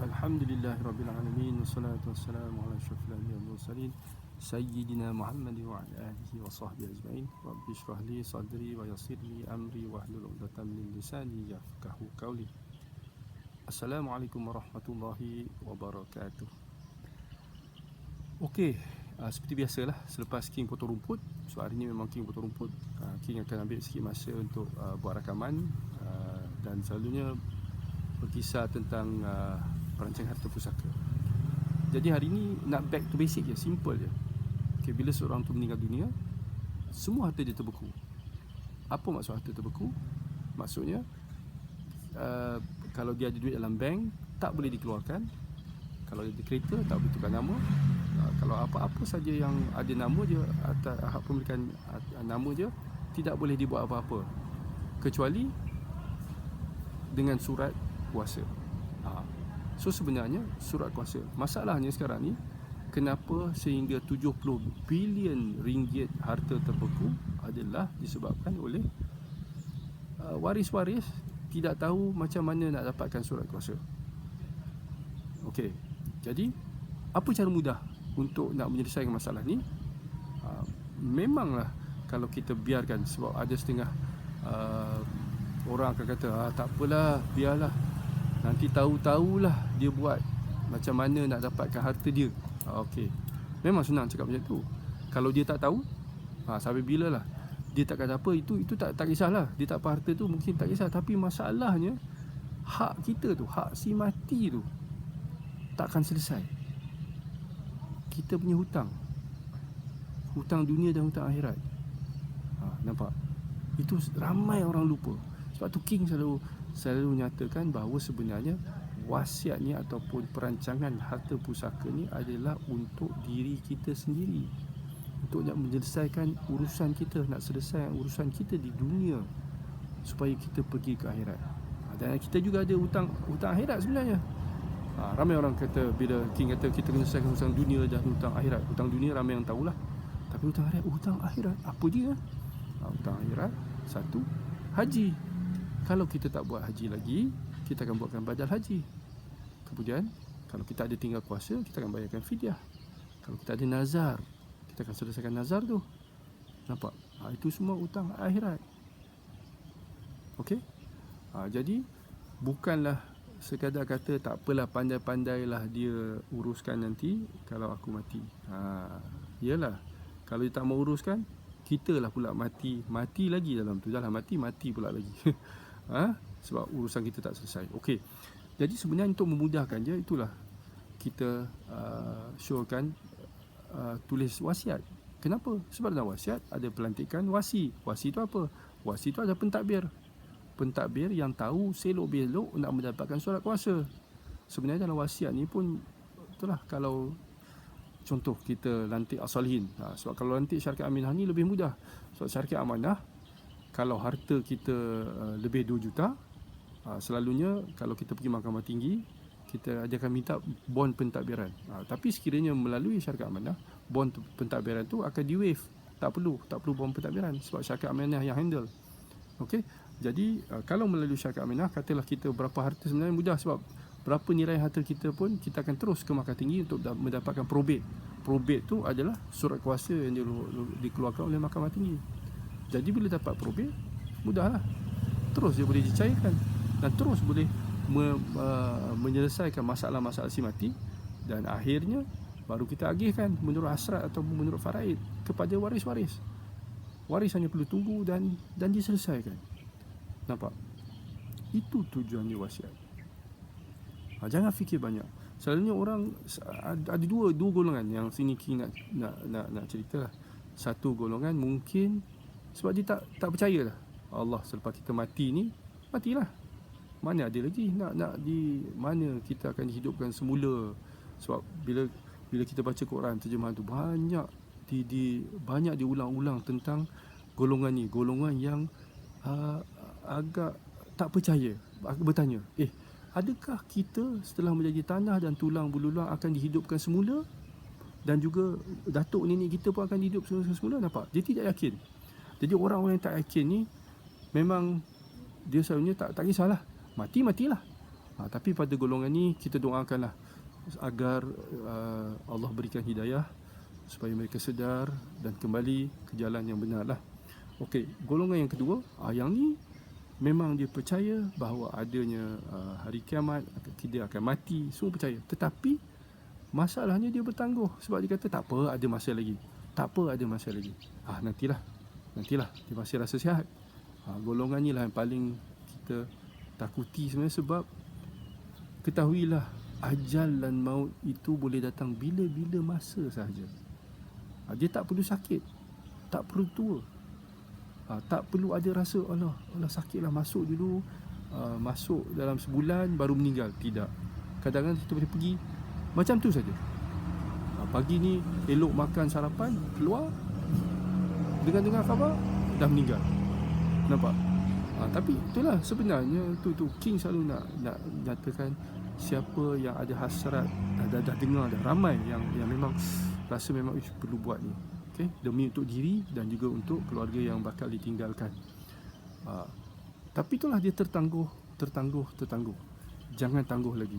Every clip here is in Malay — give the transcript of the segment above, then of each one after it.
Alhamdulillahirabbil alamin wassalatu wassalamu ala asyrafil anbiya'i wal mursalin sayyidina Muhammad wa ala alihi wa sahbihi ajma'in. Rabbi shrah li sadri wa yassir li amri wahlul 'uqdatam min lisani yafqahu qawli. Assalamualaikum warahmatullahi wabarakatuh. Okey, seperti biasalah, selepas King potong rumput, so hari ni memang King potong rumput, King akan ambil sikit masa untuk buat rakaman, dan selalunya berkisar tentang perancangan harta pusaka. Jadi hari ni nak back to basic je, simple je. Okay, bila seorang tu meninggal dunia, semua harta dia terbeku. Apa maksud harta terbeku? Maksudnya kalau dia ada duit dalam bank, tak boleh dikeluarkan. Kalau dia ada kereta, tak boleh tukar nama. Kalau apa-apa saja yang ada nama je, atas hak pemilikan nama je, tidak boleh dibuat apa-apa kecuali dengan surat kuasa. So sebenarnya surat kuasa. Masalahnya sekarang ni, kenapa sehingga 70 bilion ringgit harta terbeku adalah disebabkan oleh waris-waris tidak tahu macam mana nak dapatkan surat kuasa. Okey, jadi apa cara mudah untuk nak menyelesaikan masalah ni? Memanglah kalau kita biarkan, sebab ada setengah orang akan kata, tak apalah, biarlah, nanti tahu-tahulah dia buat macam mana nak dapatkan harta dia. Okey, memang senang cakap macam tu. Kalau dia tak tahu, sampai bila lah dia tak kata apa, itu tak kisahlah. Dia tak apa harta tu, mungkin tak kisah. Tapi masalahnya, hak kita tu, hak si mati tu takkan selesai. Kita punya hutang, hutang dunia dan hutang akhirat. Nampak? Itu ramai orang lupa. Sebab tu King selalu nyatakan bahawa sebenarnya wasiat ni ataupun perancangan harta pusaka ni adalah untuk diri kita sendiri, untuk nak menyelesaikan urusan kita, nak selesaikan urusan kita di dunia supaya kita pergi ke akhirat. Dan kita juga ada hutang akhirat sebenarnya. Ramai orang kata, bila King kata kita kena selesaikan hutang dunia dan hutang akhirat. Hutang dunia ramai yang tahulah, tapi hutang akhirat apa dia? Hutang akhirat, satu, haji. Kalau kita tak buat haji lagi, kita akan buatkan badal haji. Kemudian kalau kita ada tinggal kuasa, kita akan bayarkan fidyah. Kalau kita ada nazar, kita akan selesaikan nazar tu. Nampak? Itu semua hutang akhirat. Okey? Jadi bukanlah sekadar kata tak apalah, pandai-pandailah dia uruskan nanti kalau aku mati. Yalah, kalau dia tak mau uruskan, kita lah pula mati lagi dalam tu. Dah lah mati pula lagi. Sebab urusan kita tak selesai. Okey. Jadi sebenarnya untuk memudahkan je, itulah kita showkan tulis wasiat. Kenapa? Sebab dalam wasiat ada pelantikan wasi. Wasi tu apa? Wasi tu ada pentadbir. Pentadbir yang tahu selok-belok nak mendapatkan surat kuasa. Sebenarnya dalam wasiat ni pun itulah, kalau contoh kita lantik as-salihin. Sebab kalau lantik syarikat amanah ni lebih mudah. Sebab syarikat amanah, kalau harta kita lebih 2 juta, selalunya kalau kita pergi mahkamah tinggi, kita akan minta bond pentadbiran. Tapi sekiranya melalui syarikat amanah, bond pentadbiran tu akan di-waive. Tak perlu bond pentadbiran, sebab syarikat amanah yang handle. Okey. Jadi kalau melalui syarikat amanah, katalah kita berapa harta, sebenarnya mudah, sebab berapa nilai harta kita pun kita akan terus ke mahkamah tinggi untuk mendapatkan probate. Probate tu adalah surat kuasa yang dikeluarkan oleh mahkamah tinggi. Jadi bila dapat probate, mudahlah, terus dia boleh dicairkan dan terus boleh menyelesaikan masalah-masalah si mati. Dan akhirnya baru kita agihkan menurut hasrat ataupun menurut faraid kepada waris-waris. Waris hanya perlu tunggu dan diselesaikan. Nampak? Itu tujuannya wasiat. Jangan fikir banyak. Selalunya orang ada dua golongan yang sini King nak cerita lah. Satu golongan mungkin sebab dia tak percaya lah Allah selepas kita mati ni, matilah. Mana ada lagi nak di mana kita akan dihidupkan semula. Sebab bila kita baca Quran terjemahan tu, banyak diulang-ulang tentang golongan ni, golongan yang agak tak percaya. Bertanya, adakah kita setelah menjadi tanah dan tulang belulang akan dihidupkan semula? Dan juga datuk nenek kita pun akan dihidupkan semula? Nampak? Dia tidak yakin. Jadi orang-orang yang tak yakin ni, memang dia selalunya tak kisahlah, matilah. Tapi pada golongan ni kita doakanlah agar Allah berikan hidayah supaya mereka sedar dan kembali ke jalan yang benar lah. Okey, golongan yang kedua, yang ni memang dia percaya bahawa adanya hari kiamat, dia akan mati, semua percaya. Tetapi masalahnya dia bertangguh sebab dia kata tak apa, ada masa lagi. Tak apa, ada masa lagi. Nantilah, dia masih rasa sihat. Golongan ni lah yang paling kita takuti sebenarnya, sebab ketahuilah ajal dan maut itu boleh datang bila-bila masa sahaja. Dia tak perlu sakit, tak perlu tua, tak perlu ada rasa Allah sakitlah masuk dulu, masuk dalam sebulan baru meninggal. Tidak. Kadang-kadang kita boleh pergi macam tu saja. Pagi ni elok makan sarapan, keluar, dengar khabar dah meninggal. Nampak? Tapi itulah sebenarnya tu King selalu nak nyatakan, siapa yang ada hasrat, dah dengar dah, ramai yang memang rasa memang perlu buat ni. Okay? Demi untuk diri dan juga untuk keluarga yang bakal ditinggalkan. Tapi itulah dia tertangguh. Jangan tangguh lagi.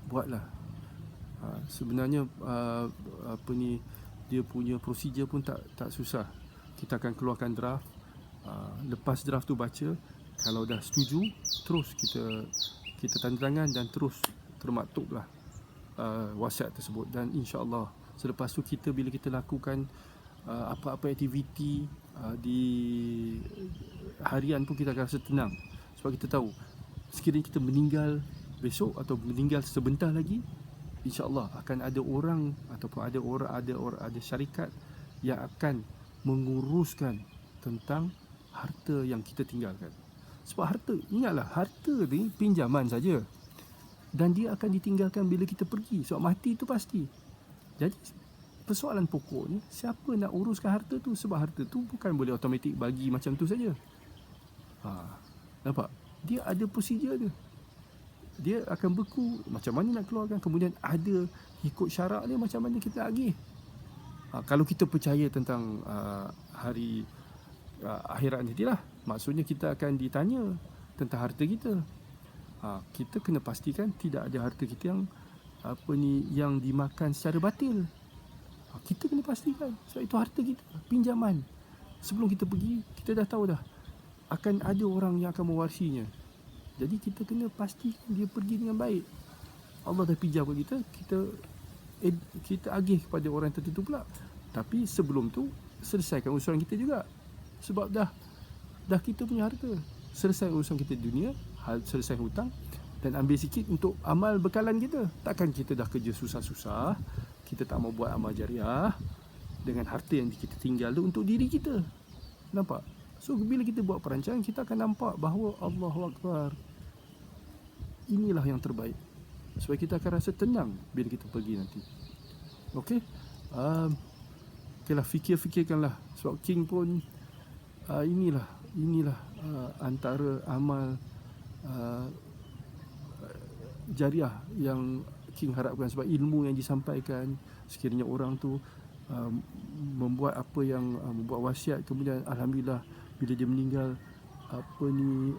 Buatlah. Sebenarnya dia punya prosedur pun tak susah. Kita akan keluarkan draft. Lepas draft tu baca, kalau dah setuju, terus kita tanda tangan dan terus termaktublah wasiat tersebut. Dan insya-Allah selepas tu bila kita lakukan apa-apa aktiviti di harian pun, kita akan rasa tenang. Sebab kita tahu sekiranya kita meninggal besok atau meninggal sebentar lagi, insya-Allah akan ada orang ataupun ada syarikat yang akan menguruskan tentang harta yang kita tinggalkan. Sebab harta, ingatlah, harta ni pinjaman saja, dan dia akan ditinggalkan bila kita pergi. Sebab mati itu pasti. Jadi persoalan pokoknya, siapa nak uruskan harta tu? Sebab harta tu bukan boleh automatik bagi macam tu saja. Nampak? Dia ada prosedur dia. Dia akan beku macam mana nak keluarkan, kemudian ada ikut syarak dia macam mana kita agih. Kalau kita percaya tentang hari akhirat nanti lah, maksudnya kita akan ditanya tentang harta kita. Kita kena pastikan tidak ada harta kita yang dimakan secara batil. Kita kena pastikan, sebab itu harta kita, pinjaman. Sebelum kita pergi, kita dah tahu dah akan ada orang yang akan mewarisinya. Jadi kita kena pastikan dia pergi dengan baik. Allah dah pinjam kepada kita agih kepada orang tertentu pula. Tapi sebelum tu, selesaikan urusan kita juga. Sebab dah kita punya harta. Selesai urusan kita di dunia, selesai hutang, dan ambil sikit untuk amal bekalan kita. Takkan kita dah kerja susah-susah, kita tak mau buat amal jariah dengan harta yang kita tinggal tu untuk diri kita. Nampak? So bila kita buat perancangan, kita akan nampak bahawa Allahu Akbar, inilah yang terbaik. Sebab kita akan rasa tenang bila kita pergi nanti. Okey? Okeylah, fikirkanlah. Sebab King pun inilah antara amal jariah yang King harapkan. Sebab ilmu yang disampaikan, sekiranya orang tu membuat membuat wasiat, kemudian alhamdulillah bila dia meninggal,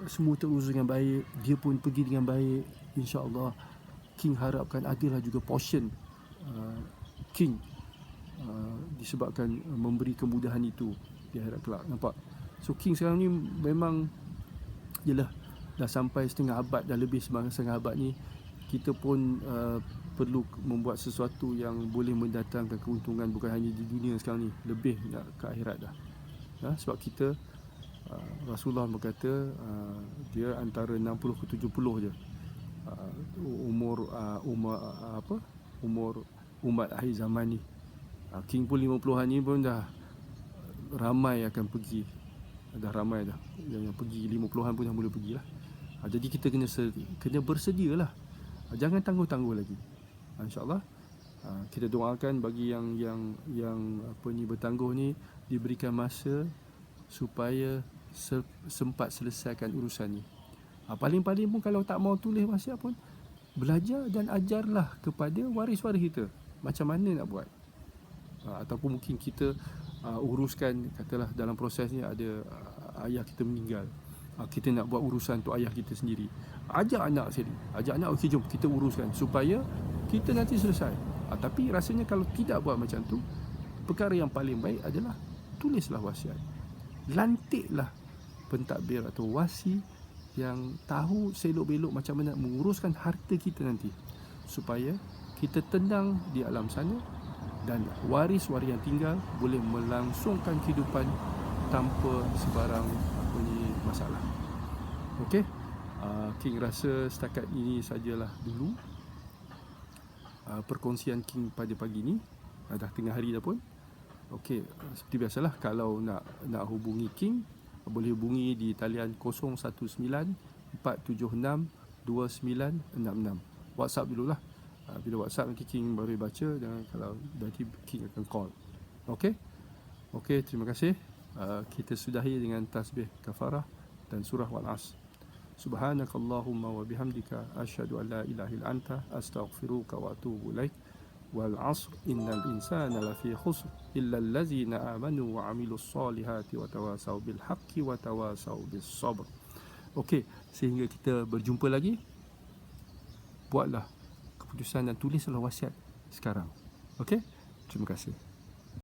semua terurus dengan baik, dia pun pergi dengan baik, insya-Allah King harapkan adalah juga portion King disebabkan memberi kemudahan itu di akhirat kelak. Nampak? So King sekarang ni memang dah sampai setengah abad, dah lebih setengah abad ni, kita pun perlu membuat sesuatu yang boleh mendatangkan keuntungan bukan hanya di dunia sekarang ni, lebih nak ke akhirat dah. Sebab kita Rasulullah berkata dia antara 60 ke 70 je umur umat akhir zaman ni. King pun 50-an ni pun dah ramai akan pergi. Dah ramai dah yang pergi, 50-an pun dah mula pergi lah. Jadi kita kena bersedia lah. Jangan tangguh-tangguh lagi. InsyaAllah kita doakan bagi yang bertangguh ni diberikan masa supaya sempat selesaikan urusan ni. Paling-paling pun kalau tak mau tulis wasiat pun, belajar dan ajarlah kepada waris-waris kita macam mana nak buat. Ataupun mungkin kita uruskan, katalah dalam proses ni ada ayah kita meninggal, Kita nak buat urusan untuk ayah kita sendiri, ajak anak sekali, ajak anak, okey jom kita uruskan supaya kita nanti selesai. Tapi rasanya kalau tidak buat macam tu, perkara yang paling baik adalah tulislah wasiat, lantiklah pentadbir atau wasi yang tahu selok-belok macam mana menguruskan harta kita nanti, supaya kita tenang di alam sana dan waris-waris yang tinggal boleh melangsungkan kehidupan tanpa sebarang masalah. Okey, King rasa setakat ini sajalah dulu perkongsian King pada pagi ni. Dah tengah hari dah pun. Okey, seperti biasalah, kalau nak hubungi King, boleh hubungi di talian 019 476 2966. WhatsApp dululah. Bila WhatsApp nanti King baru baca, dan kalau nanti King akan call. Okey, terima kasih. Kita sudahi dengan tasbih kafarah dan surah Wal-Asr. Subhanakallahumma wa bihamdika asyhadu an la ilaha illa anta astaghfiruka wa atubu ilaik. Wal 'asr innal insana lafi khusr illa allazina amanu wa 'amilus solihati wa tawassaw bil haqqi wa tawassaw bis sabr. Okey, sehingga kita berjumpa lagi, buatlah keputusan dan tulislah wasiat sekarang. Okey? Terima kasih.